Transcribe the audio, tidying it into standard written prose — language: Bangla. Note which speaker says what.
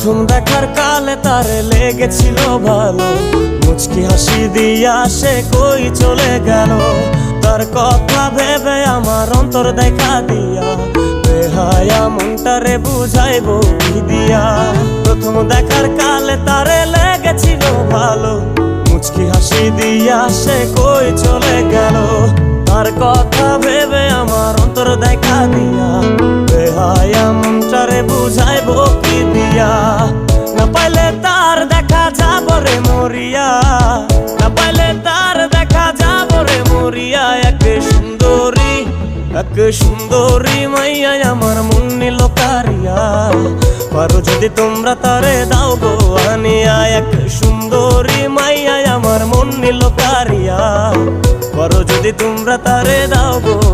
Speaker 1: প্রথম দেখার কালে তারে লেগেছিল ভালো, মুচকি হাসি দিয়া সে কই চলে গেল। তার কথা ভেবে আমার অন্তর দেখা দিয়া, বেহায়া মনটারে বুঝাইবো কি দিয়া। প্রথম দেখার কালে তারে লেগেছিল ভালো, মুচকি হাসি দিয়া সে কই চলে গেল। তার কথা ভেবে আমার অন্তর দেখা দিয়া, বেহায়া মনটারে বুঝাইবো কি দিয়া। না পাইলে তার দেখা যাব রে মরিয়া, না পাইলে তার দেখা যাব রে মরিয়া। এক সুন্দরী মাইয়া আমার মন নিল কারিয়া, পারো যদি তোমরা তারে দাও গো আনিয়া। এক সুন্দরী মাইয়া আমার মন নিল কারিয়া, পারো যদি তোমরা তারে দাও গো।